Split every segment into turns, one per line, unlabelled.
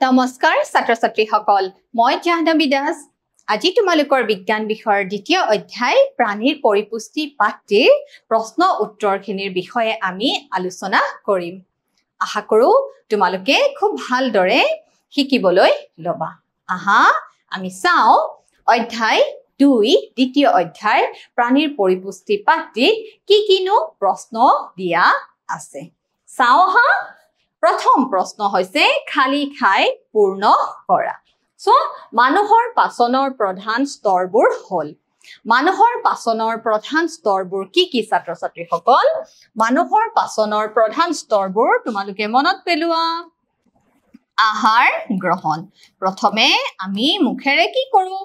নমস্কাৰ ছাত্ৰ-ছাত্ৰী সকল মই জাহ্নবী দাস আজি তোমালোকৰ বিজ্ঞান বিষয়ৰ দ্বিতীয় অধ্যায় প্ৰাণীৰ পৰিপুষ্টি পাঠটিৰ প্ৰশ্ন উত্তৰখিনিৰ বিষয়ে আমি আলোচনা কৰিম আশা কৰো তোমালোকে খুব ভালদৰে শিকিবলৈ লবা আহা আমি চাও অধ্যায় 2 দ্বিতীয় অধ্যায় প্ৰাণীৰ পৰিপুষ্টি পাঠটিত কি কিনো প্ৰশ্ন দিয়া আছে চাও হা প্ৰথম প্ৰশ্ন হৈছে খালি খাই পূৰ্ণ কৰা সো মানুহৰ পাচনৰ প্ৰধান স্তৰবোৰ হল মানুহৰ পাচনৰ প্ৰধান স্তৰবোৰ কি ছাত্ৰ-ছাত্ৰী সকল মানুহৰ পাচনৰ প্ৰধান স্তৰবোৰ তোমালোকে মনত পেলোৱা আহাৰ গ্ৰহণ প্ৰথমে আমি মুখেৰে কি কৰো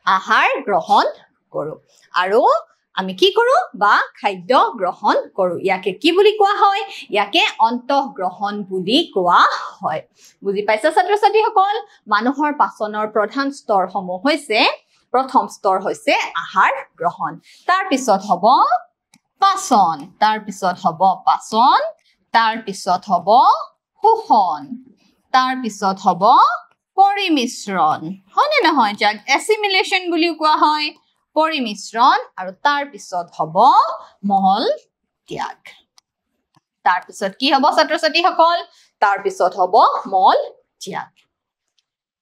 আহাৰ গ্ৰহণ কৰো আৰু আমি কি কৰো বা খাদ্য গ্ৰহণ কৰো ইয়াকে কি বুলি কোৱা হয় ইয়াকে অন্তঃগ্ৰহণ বুলি কোৱা হয় বুজি পাইছা ছাত্ৰ-ছাত্ৰী সকল মানুহৰ পাচনৰ প্ৰধান স্তৰসমূহ হৈছে প্ৰথম স্তৰ হৈছে আহাৰ গ্ৰহণ তাৰ পিছত হ'ব পাচন তাৰ পিছত হ'ব পাচন তাৰ পিছত হ'ব শোষণ তাৰ পিছত হ'ব পৰিমিশ্ৰণ হয়নে নহয় যাক এছিমিলেশ্যন বুলি কোৱা হয় পৰিমিশ্ৰণ আৰু তাৰ পিছত হ'ব মল ত্যাগ তাৰ পিছত কি হ'ব ছাত্ৰ-ছাত্ৰী সকল তাৰ পিছত হ'ব মল ত্যাগ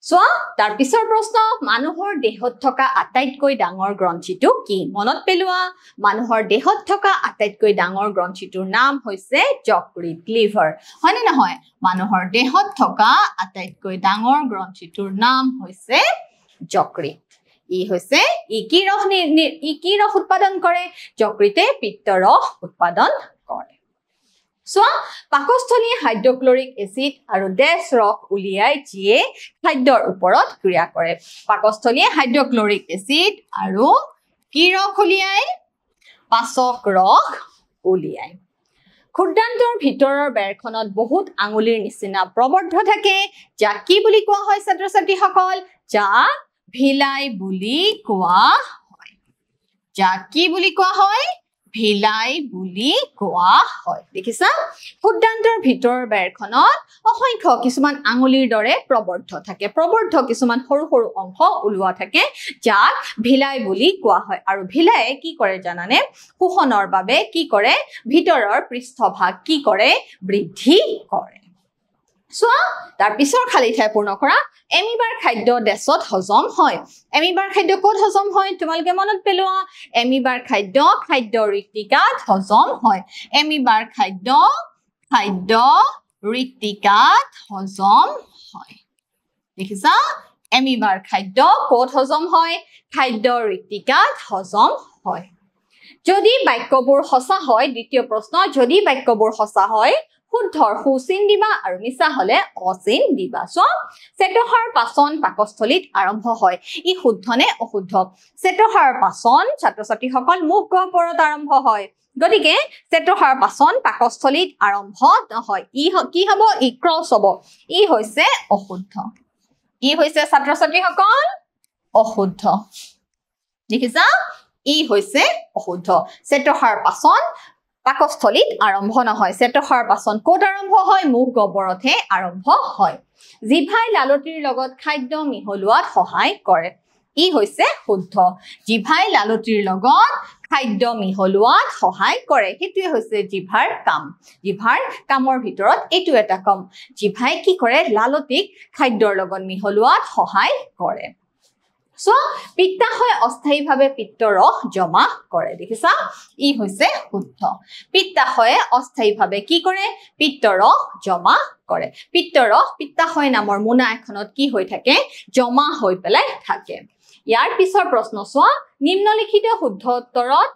সোৱা তাৰ পিছৰ প্ৰশ্ন মানুহৰ দেহত থকা আটাইতকৈ ডাঙৰ গ্ৰন্থিটো কি মনত পেলোৱা মানুহৰ দেহত থকা আটাইতকৈ ডাঙৰ গ্ৰন্থিটোৰ নাম হৈছে যকৃত লিভাৰ হয়নে নহয় মানুহৰ দেহত থকা আটাইতকৈ ডাঙৰ গ্ৰন্থিটোৰ নাম হৈছে যকৃত ই হৈছে ই কি ৰস উৎপাদন কৰে যকৃতে পিত্ত ৰস উৎপাদন কৰে সোৱা পাকস্থলীয়ে হাইড্ৰক্লৰিক এচিড আৰু ডেছ ৰস উলিয়াই যিয়ে খাদ্যৰ ওপৰত ক্ৰিয়া কৰে পাকস্থলীয়ে হাইড্ৰক্লৰিক এচিড আৰু কি ৰস উলিয়াই পাচক ৰস উলিয়াই ক্ষুদ্ৰান্তৰ ভিতৰৰ বেৰখনত বহুত আঙুলিৰ নিচিনা প্ৰবৰ্ধ থাকে যাক কি বুলি কোৱা হয় ছাত্ৰ-ছাত্ৰী সকল যাক ভিলাই বুলি কোৱা হয় যাক কি বুলি কোৱা হয় ভিলাই বুলি কোৱা হয় দেখিছা ক্ষুদ্ৰান্তৰ ভিতৰৰ বেৰখনত অসংখ্য কিছুমান আঙুলিৰ দৰে প্ৰবৰ্ধ থাকে প্ৰবৰ্ধ কিছুমান সৰু সৰু অংশ ওলোৱা থাকে যাক ভিলাই বুলি কোৱা হয় আৰু ভিলায়ে কি কৰে জানানে শোষণৰ বাবে কি কৰে ভিতৰৰ পৃষ্ঠভাগ কি কৰে বৃদ্ধি কৰে সোৱা তাৰ পিছৰ খালি ঠাই পূৰ্ণ কৰা এমিবাৰ খাদ্য ডেছত হজম হয় এমিবাৰ খাদ্য ক'ত হজম হয় তোমালোকে মনত পেলোৱা এমিবাৰ খাদ্য ঋতিকাত হজম হয় এমিবাৰ খাদ্য ঋতিকাত হজম হয় দেখিছা এমিবাৰ খাদ্য ক'ত হজম হয় খাদ্য ঋতিকাত হজম হয় যদি বাক্যবোৰ সঁচা হয় দ্বিতীয় প্ৰশ্ন যদি বাক্যবোৰ সঁচা হয় শুদ্ধৰ সুচিন দিবা আৰু মিছা হলে অচিন দিবা সো চেতহাৰ পাচন পাকস্থলীত আৰম্ভ হয় ই শুদ্ধ নে অশুদ্ধ চেতহাৰ পাচন ছাত্ৰ-ছাত্ৰী সকল মুখ গহ্বৰত আৰম্ভ হয় গতিকে চেতহাৰ পাচন পাকস্থলীত আৰম্ভ নহয় ই কি হ'ব ই ক্ৰছ হ'ব ই হৈছে অশুদ্ধ ই হৈছে ছাত্ৰ-ছাত্ৰী সকল অশুদ্ধ দেখিছা ই হৈছে অশুদ্ধ চেতহাৰ পাচন পাকস্থলীত আৰম্ভ নহয় চেতহাৰ পাচন ক'ত আৰম্ভ হয় মুখ গহ্বৰতহে আৰম্ভ হয় জিভাই লালতিৰ লগত খাদ্য মিহলোৱাত সহায় কৰে ই হৈছে শুদ্ধ জিভাই লালতিৰ লগত খাদ্য মিহলোৱাত সহায় কৰে হেতুৱে হৈছে জিভাৰ কাম জিভাৰ কামৰ ভিতৰত এইটো এটা কাম জিভাই কি কৰে লালতিক খাদ্যৰ লগত মিহলোৱাত সহায় কৰে সো পিত্তাশয় অস্থায়ীভাৱে পিত্ত ৰস জমা কৰে দেখিছা ই হৈছে শুদ্ধ পিত্তাশয়ে অস্থায়ীভাৱে কি কৰে পিত্ত ৰস জমা কৰে পিত্তাশয় নামৰ মোনা এখনত কি হৈ থাকে জমা হৈ পেলাই থাকে ইয়াৰ পিছৰ প্ৰশ্ন চোৱা নিম্নলিখিত শুদ্ধ উত্তৰত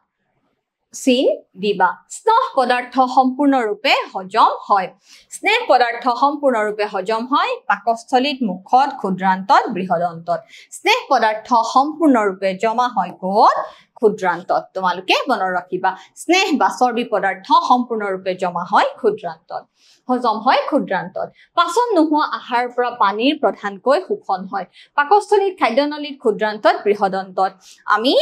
চিন দিবা স্নেহ পদাৰ্থ সম্পূৰ্ণৰূপে হজম হয় স্নেহ পদাৰ্থ সম্পূৰ্ণৰূপে হজম হয় পাকস্থলীত মুখত ক্ষুদ্ৰান্তত বৃহদন্তত স্নেহ পদাৰ্থ সম্পূৰ্ণৰূপে জমা হয় ক'ত ক্ষুদ্ৰান্তত তোমালোকে মনত ৰাখিবা স্নেহ বা চৰ্বি পদাৰ্থ সম্পূৰ্ণৰূপে জমা হয় ক্ষুদ্ৰান্তত হজম হয় ক্ষুদ্ৰান্তত পাচন নোহোৱা আহাৰৰ পৰা পানীৰ প্ৰধানকৈ শোষণ হয় পাকস্থলীত খাদ্যনলীত ক্ষুদ্ৰান্তত বৃহদন্তত আমি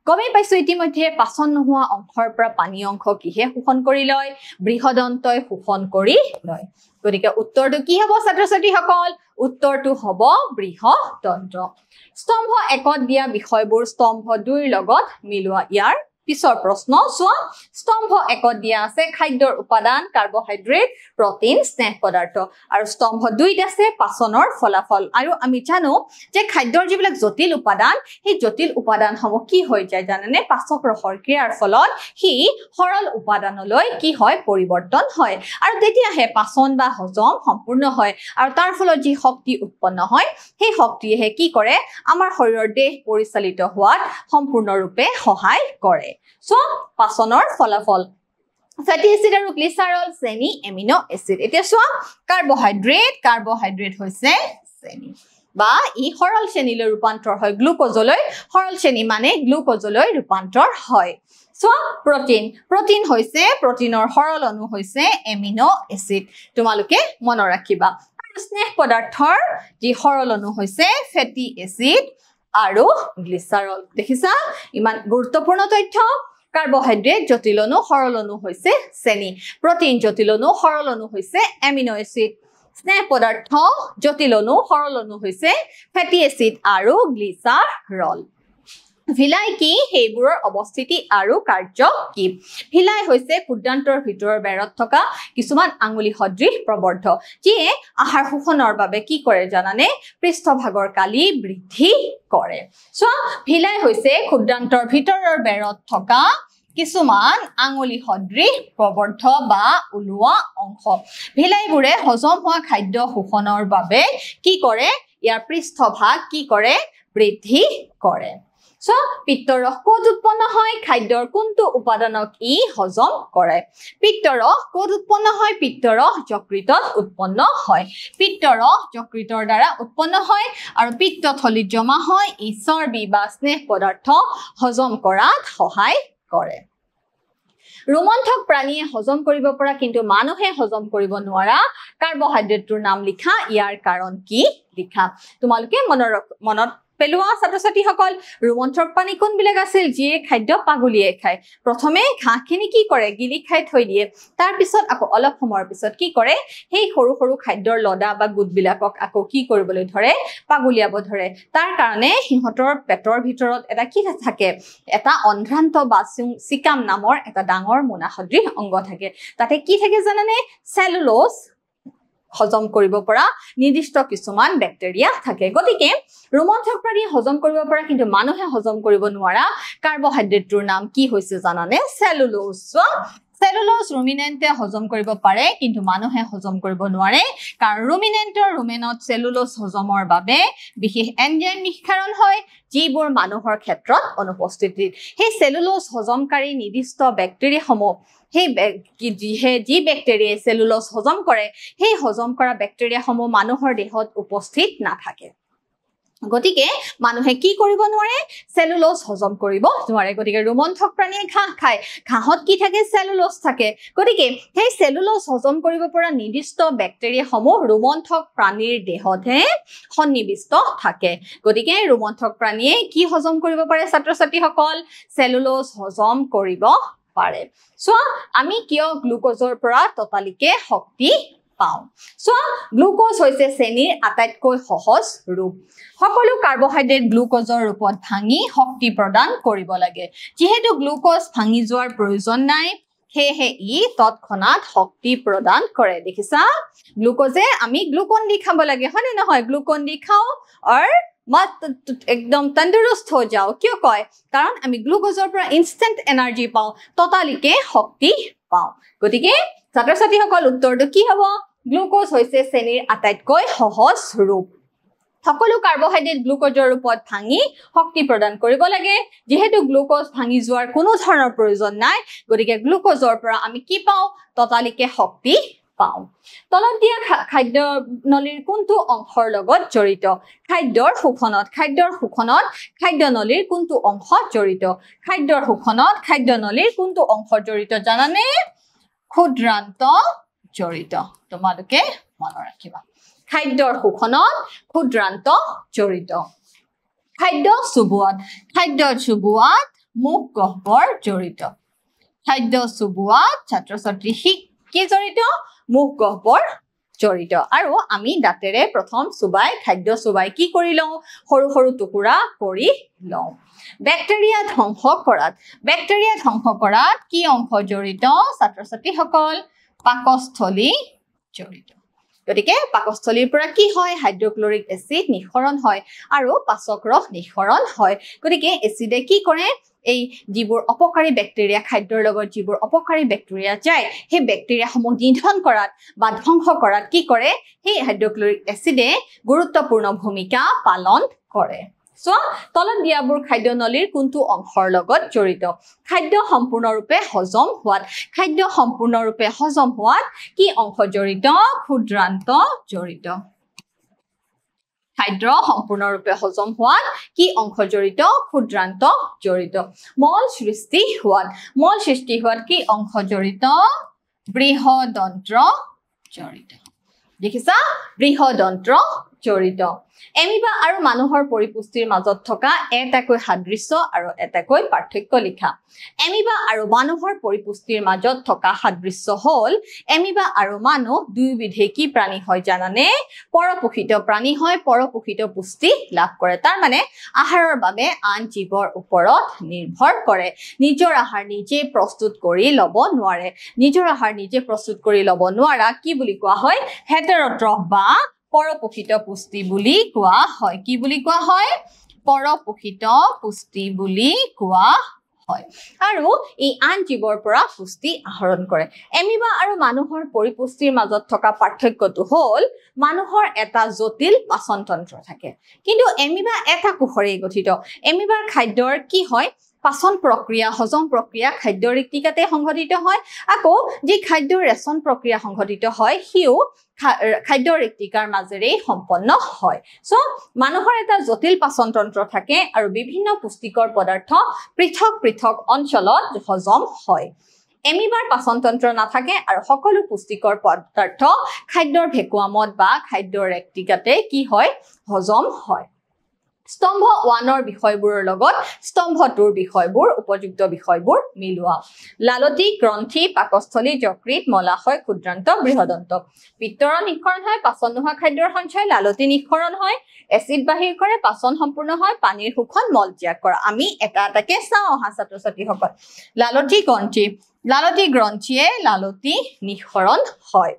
গমে পাইছো ইতিমধ্যে পাচন নোহোৱা অংশৰ পৰা পানী অংশ কিহে শোষণ কৰি লয় বৃহদন্তই শোষণ কৰি লয় গতিকে উত্তৰটো কি হ'ব ছাত্ৰ ছাত্ৰীসকল উত্তৰটো হ'ব বৃহদন্ত স্তম্ভ 1ত দিয়া বিষয়বোৰ স্তম্ভ 2ৰ লগত মিলোৱা ইয়াৰ পিছৰ প্ৰশ্ন চোৱা স্তম্ভ 1ত দিয়া আছে খাদ্যৰ উপাদান কাৰ্বহাইড্ৰেট প্ৰটিন স্নেহ পদাৰ্থ আৰু স্তম্ভ 2ত আছে পাচনৰ ফলাফল আৰু আমি জানো যে খাদ্যৰ যিবিলাক জটিল উপাদান সেই জটিল উপাদানসমূহ কি হৈ যায় জানেনে পাচক ৰসৰ ক্ৰিয়াৰ ফলত হি সৰল উপাদানলৈ কি হয় পৰিৱৰ্তন হয় আৰু তেতিয়াহে পাচন বা হজম সম্পূৰ্ণ হয় আৰু তাৰ ফলত যি শক্তি উৎপন্ন হয় সেই শক্তিয়ে কি কৰে আমাৰ শৰীৰৰ দেহ পৰিচালিত হোৱাত সম্পূৰ্ণৰূপে সহায় কৰে সো পাচনৰ ফলাফল ফ্যাটি এসিড আৰু গ্লিসাৰল চেনি এমিনো এসিড এতিয়া চোৱা কাৰ্বহাইড্ৰেট হৈছে চেনি বা ই সৰল চেনিলৈ ৰূপান্তৰ হয় গ্লুকোজলৈ সৰল চেনি মানে গ্লুকোজলৈ ৰূপান্তৰ হয় সো প্ৰটিন হৈছে প্ৰটিনৰ সৰল অণু হৈছে এমিনো এসিড তোমালোকে মনত ৰাখিবা আৰু স্নেহ পদাৰ্থৰ যি সৰল অণু হৈছে ফ্যাটি এসিড আৰু গ্লিসাৰল দেখিছা ইমান গুৰুত্বপূৰ্ণ তথ্য কাৰ্বহাইড্ৰেট জটিল অণু সৰল অণু হৈছে চেনি প্ৰটিন জটিল অণু সৰল অণু হৈছে এমিনো এসিড স্নেহ পদাৰ্থ জটিল অণু সৰল অণু হৈছে ফ্যাটি এসিড আৰু গ্লিসাৰল ভিলাই কি হেইবোৰৰ অৱস্থিতি আৰু কাৰ্য কি ভিলাই হৈছে ক্ষুদ্ৰান্তৰ ভিতৰৰ বেৰত থকা কিছুমান আঙুলি সদৃশ প্ৰবৰ্ধ যিয়ে আহাৰ শোষণৰ বাবে কি কৰে জানানে পৃষ্ঠভাগৰ কালি বৃদ্ধি কৰে সো ভিলাই হৈছে ক্ষুদ্ৰান্তৰ ভিতৰৰ বেৰত থকা কিছুমান আঙুলি সদৃশ প্ৰবৰ্ধ বা উলোৱা অংশ ভিলাইবোৰে হজম হোৱা খাদ্য শোষণৰ বাবে কি কৰে ইয়াৰ পৃষ্ঠভাগ কি কৰে বৃদ্ধি কৰে সো পিত্তৰস ক'ত উৎপন্ন হয় খাদ্যৰ কোনটো উপাদানক ই হজম কৰে পিত্তৰস ক'ত উৎপন্ন হয় পিত্তৰস যকৃতত উৎপন্ন হয় পিত্তৰস যকৃতৰ দ্বাৰা উৎপন্ন হয় আৰু পিত্তথলীত জমা হয় ই চৰ্বি বা স্নেহ পদাৰ্থ হজম কৰাত সহায় কৰে ৰোমন্থক প্ৰাণীয়ে হজম কৰিব পৰা কিন্তু মানুহে হজম কৰিব নোৱাৰা কাৰ্বহাইড্ৰেটৰ নাম লিখা ইয়াৰ কাৰণ কি লিখা তোমালোকে মনত পেলোৱা ছাত্ৰ ছাত্ৰীসকল ৰোমন্থক প্ৰাণী কোনবিলাক আছিল যিয়ে খাদ্য পাগলিয়ে খায় প্ৰথমে ঘাঁহখিনি কি কৰে গিলি খাই থৈ দিয়ে তাৰ পিছত আকৌ অলপ সময়ৰ পিছত কি কৰে সেই সৰু সৰু খাদ্যৰ লডা বা গুটবিলাকক আকৌ কি কৰিবলৈ ধৰে পাগলিয়াব ধৰে তাৰ কাৰণে সিহঁতৰ পেটৰ ভিতৰত এটা কি থাকে এটা অন্ধ্ৰান্ত বা সিকাম নামৰ এটা ডাঙৰ মোনা সদৃশ অংগ থাকে তাতে কি থাকে জানানে সেলুলোজ হজম কৰিব পৰা নিৰ্দিষ্ট কিছুমান ব্যাকটেৰিয়া থাকে গতিকে ৰোমন্থক প্ৰাণীয়ে হজম কৰিব পৰা কিন্তু মানুহে হজম কৰিব নোৱাৰা কাৰ্বহাইড্ৰেটৰ নাম কি হৈছে জানানে সেলুলোজ সেলুলোজ ৰুমিনেন্টে হজম কৰিব পাৰে কিন্তু মানুহে হজম কৰিব নোৱাৰে কাৰণ ৰুমেনত সেলুলোজ হজমৰ বাবে বিশেষ এনজাইম নিষ্কাৰণ হয় যিবোৰ মানুহৰ ক্ষেত্ৰত অনুপস্থিত সেই সেলুলোজ হজমকাৰী নিৰ্দিষ্ট ব্যাকটেৰিয়াসমূহ যি ব্যাকটেৰিয়াই সেলুলোজ হজম কৰে সেই হজম কৰা ব্যাকটেৰিয়াসমূহ মানুহৰ দেহত উপস্থিত নাথাকে গতিকে মানুহে কি কৰিব নোৱাৰে সেলুলোজ হজম কৰিব নোৱাৰে গতিকে ৰোমন্থক প্ৰাণীয়ে ঘাঁহ খায় ঘাঁহত কি থাকে সেলুলোজ থাকে গতিকে সেই সেলুলোজ হজম কৰিব পৰা নিৰ্দিষ্ট ব্যাকটেৰিয়াসমূহ ৰোমন্থক প্ৰাণীৰ দেহতহে সন্নিবিষ্ট থাকে গতিকে ৰোমন্থক প্ৰাণীয়ে কি হজম কৰিব পাৰে ছাত্ৰ ছাত্ৰীসকল সেলুলোজ হজম কৰিব পাৰে সো আমি কিয় গ্লুকোজৰ পৰা ততালিকে শক্তি পাও সো গ্লুকোজ হৈছে চেনিৰ আটাইতকৈ সহজ ৰূপ সকলো কাৰ্বহাইড্ৰেট গ্লুকোজৰ ৰূপত ভাঙি শক্তি প্ৰদান কৰিব লাগে যেহেতু গ্লুকোজ ভাঙি যোৱাৰ প্ৰয়োজন নাই হেহে ই তৎক্ষণাত শক্তি প্ৰদান কৰে দেখিছা গ্লুকোজে আমি গ্লুকন দি খাব লাগে হয়নে নহয় গ্লুকন দি খাও আৰু मत एकदम तंदुरुस्त हो जाओ क्यों कय कारण आमी ग्लुकोजर पर इंस्टेंट एनर्जी पाओ ततालिके शक्ति पाओ गतिके छात्र छात्री सकल उत्तरটো কি হ'ব গ্লুকোজ হৈছে চেনিৰ আটাইতকৈ সহজ ৰূপ সকলো কাৰ্বহাইড্ৰেট গ্লুকোজৰ ৰূপত ভাঙি শক্তি প্ৰদান কৰিব লাগে যেহেতু গ্লুকোজ ভাঙি যোৱাৰ কোনো ধৰণৰ প্ৰয়োজন নাই গতিকে গ্লুকোজৰ পৰা আমি কি পাও ততালিকে শক্তি পাও তলত দিয়া খাদ্য নলীৰ কোনটো অংশৰ লগত জড়িত খাদ্যৰ শোষণত খাদ্য নলীৰ কোনটো অংশ জড়িত খাদ্যৰ শোষণত খাদ্য নলীৰ কোনটো অংশ জড়িত জানানে ক্ষুদ্ৰান্ত জড়িত তোমালোকে মনত ৰাখিবা খাদ্যৰ শোষণত ক্ষুদ্ৰান্ত জড়িত খাদ্য চুবুৱাত মুখ গহ্বৰ জড়িত খাদ্য চুবোৱাত ছাত্ৰ ছাত্ৰী কি জড়িত মুখ গহ্বৰ জড়িত আৰু আমি দাঁতেৰে প্ৰথম চুবাই খাদ্য চুবাই কি কৰি লওঁ সৰু সৰু টুকুৰা কৰি লওঁ ব্যাকটেৰিয়া ধ্বংস কৰাত কি অংশ জড়িত ছাত্ৰ ছাত্ৰীসকল পাকস্থলী জড়িত গতিকে পাকস্থলীৰ পৰা কি হয় হাইড্ৰক্লৰিক এচিড নিঃসৰণ হয় আৰু পাচক ৰস নিঃসৰণ হয় গতিকে এচিডে কি কৰে এই যিবোৰ অপকাৰী ব্যাকটেৰিয়া খাদ্যৰ লগত যিবোৰ অপকাৰী ব্যাকটেৰিয়া যায় সেই ব্যাকটেৰিয়াসমূহ নিধন কৰাত বা ধ্বংস কৰাত কি কৰে সেই হাইড্ৰক্লৰিক এচিডে গুৰুত্বপূৰ্ণ ভূমিকা পালন কৰে সো তলত দিয়াবোৰ খাদ্য নলীৰ কোনটো অংশৰ লগত জড়িত খাদ্য সম্পূৰ্ণৰূপে হজম হোৱাত কি অংশ জড়িত ক্ষুদ্ৰান্ত জড়িত খাদ্য সম্পূৰ্ণৰূপে হজম হোৱাত কি অংশ জড়িত ক্ষুদ্ৰান্ত জড়িত মল সৃষ্টি হোৱাত কি অংশ জড়িত বৃহদন্ত্ৰ জড়িত দেখিছা বৃহদন্ত্ৰ জড়িত এমিবা আৰু মানুহৰ পৰিপুষ্টিৰ মাজত থকা এটাকৈ সাদৃশ্য আৰু এটাকৈ পাৰ্থক্য লিখা এমিবা আৰু মানুহৰ পৰিপুষ্টিৰ মাজত থকা সাদৃশ্য হ'ল এমিবা আৰু মানুহ দুয়োবিধে কি প্ৰাণী হয় জানানে পৰপোষিত প্ৰাণী হয় পৰপোষিত পুষ্টি লাভ কৰে তাৰ মানে আহাৰৰ বাবে আন জীৱৰ ওপৰত নিৰ্ভৰ কৰে নিজৰ আহাৰ নিজে প্ৰস্তুত কৰি ল'ব নোৱাৰা কি বুলি কোৱা হয় হেটেৰট্ৰফ বা পৰপোষিত পুষ্টি বুলি কোৱা হয় কি বুলি কোৱা হয় পৰপোষিত পুষ্টি বুলি কোৱা হয় আৰু এই আন জীৱৰ পৰা পুষ্টি আহৰণ কৰে এমিবা আৰু মানুহৰ পৰিপুষ্টিৰ মাজত থকা পাৰ্থক্যটো হ'ল মানুহৰ এটা জটিল পাচন তন্ত্ৰ থাকে কিন্তু এমিবা এটা কোষৰে গঠিত এমিবাৰ খাদ্যৰ কি হয় পাচন প্ৰক্ৰিয়া হজম প্ৰক্ৰিয়া খাদ্যৰ ৰেক্টিকাতে সংঘটিত হয় আকৌ যি খাদ্যৰ ৰেচন প্ৰক্ৰিয়া সংঘটিত হয় হিও খাদ্যৰ ৰেক্টিকাৰ মাজেৰে সম্পন্ন হয় সো মানুহৰ এটা জটিল পাচন তন্ত্ৰ থাকে আৰু বিভিন্ন পুষ্টিকৰ পদাৰ্থ পৃথক অঞ্চলত হজম হয় এমিবাৰ পাচন তন্ত্ৰ নাথাকে আৰু সকলো পুষ্টিকৰ পদাৰ্থ খাদ্যৰ ভেকুৱামত বা খাদ্যৰ ৰেক্টিকাতে কি হয় হজম হয় স্তম্ভ 1ৰ বিষয়বোৰৰ লগত স্তম্ভ 2ৰ বিষয়বোৰ উপযুক্ত বিষয়বোৰ মিলোৱা লালতি গ্ৰন্থি পাকস্থলী যকৃত মলাশয় ক্ষুদ্ৰান্ত বৃহদন্ত পিত্তৰ নিঃসৰণ হয় পাচন নোহোৱা খাদ্যৰ সঞ্চয় লালতি নিঃসৰণ হয় এচিড বাহিৰ কৰে পাচন সম্পূৰ্ণ হয় পানীৰ শোষণ মল ত্যাগ কৰা আমি এটা এটাকে চাওঁ অহা ছাত্ৰ ছাত্ৰীসকল লালতি গ্ৰন্থিয়ে লালতি নিঃসৰণ হয়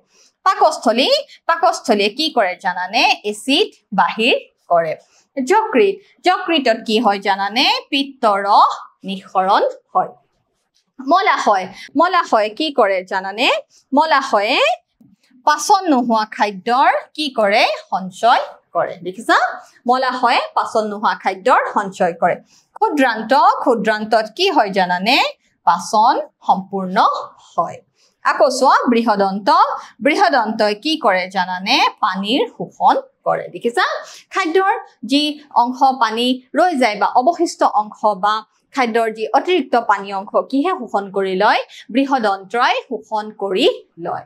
পাকস্থলীয়ে কি কৰে জানানে এচিড বাহিৰ কৰে যকৃতত কি হয় জানানে পিত্তৰ নিঃসৰণ হয় মলাশয় কি কৰে জানানে মলাশয়ে পাচন নোহোৱা খাদ্যৰ কি কৰে সঞ্চয় কৰে দেখিছা মলাশয়ে পাচন নোহোৱা খাদ্যৰ সঞ্চয় কৰে ক্ষুদ্ৰান্তত কি হয় জানানে পাচন সম্পূৰ্ণ হয় আকৌ চোৱা বৃহদন্তই কি কৰে জানানে পানীৰ শোষণ কৰে দেখিছা খাদ্যৰ যি অংশ পানী ৰৈ যায় বা অৱশিষ্ট অংশ বা খাদ্যৰ যি অতিৰিক্ত পানী অংশ কিহে শোষণ কৰি লয় বৃহদন্ত্ৰই শোষণ কৰি লয়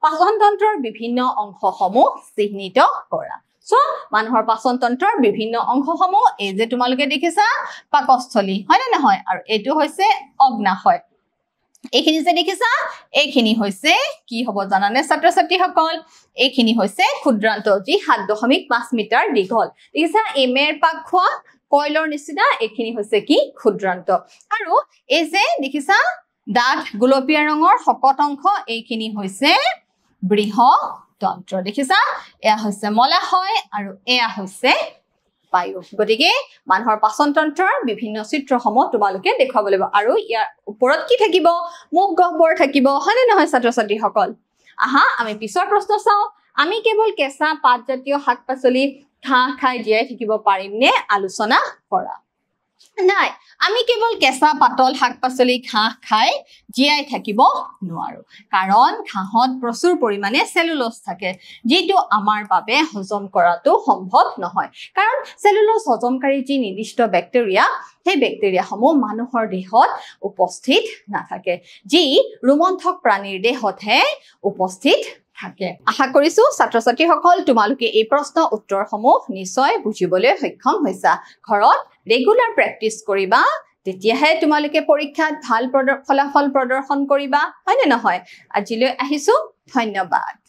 পাচন তন্ত্ৰৰ বিভিন্ন অংশসমূহ চিহ্নিত কৰা সো মানুহৰ পাচন তন্ত্ৰৰ বিভিন্ন অংশসমূহ এই যে তোমালোকে দেখিছা পাকস্থলী হয় নে নহয় আৰু এইটো হৈছে অগ্নাশয় এইখিনি যে দেখিছা এইখিনি হৈছে কি হ'ব জানানে ছাত্ৰ ছাত্ৰীসকল এইখিনি হৈছে ক্ষুদ্ৰান্ত যি 7.5 মিটাৰ দীঘল দেখিছা এমেৰ পাক খোৱা কয়লৰ নিচিনা এইখিনি হৈছে কি ক্ষুদ্ৰান্ত আৰু এই যে দেখিছা ডাঠ গোলপীয়া ৰঙৰ শকত অংশ এইখিনি হৈছে বৃহদন্ত্ৰ দেখিছা এয়া হৈছে মলাশয় আৰু এয়া হৈছে পায়ু গতিকে মানুহৰ পাচন তন্ত্ৰৰ বিভিন্ন চিত্ৰসমূহ তোমালোকে দেখাব লাগিব আৰু ইয়াৰ ওপৰত কি থাকিব মুখ গহ্বৰ থাকিব হয়নে নহয় ছাত্ৰ ছাত্ৰীসকল আহা আমি পিছৰ প্ৰশ্ন চাওঁ আমি কেৱল কেঁচা পাত জাতীয় শাক-পাচলি খাই জীয়াই থাকিব পাৰিম নে আলোচনা কৰা নাই আমি কেৱল কেঁচা পাতল শাক-পাচলি খাই জীয়াই থাকিব নোৱাৰো কাৰণ ঘাঁহত প্ৰচুৰ পৰিমাণে চেলুলোজ থাকে যিটো আমাৰ বাবে হজম কৰাটো সম্ভৱ নহয় কাৰণ চেলুলোজ হজমকাৰী যি নিৰ্দিষ্ট ব্যাকটেৰিয়া সেই ব্যাকটেৰিয়াসমূহ মানুহৰ দেহত উপস্থিত নাথাকে যি ৰোমন্থক প্ৰাণীৰ দেহতহে উপস্থিত থাকে আশা কৰিছো ছাত্ৰ ছাত্ৰীসকল তোমালোকে এই প্ৰশ্ন উত্তৰসমূহ নিশ্চয় বুজিবলৈ সক্ষম হৈছা ঘৰত ৰেগুলাৰ প্ৰেক্টিছ কৰিবা তেতিয়াহে তোমালোকে পৰীক্ষাত ভাল ফলাফল প্ৰদৰ্শন কৰিবা, হয়নে নহয়? আজিলৈ আহিছো, ধন্যবাদ।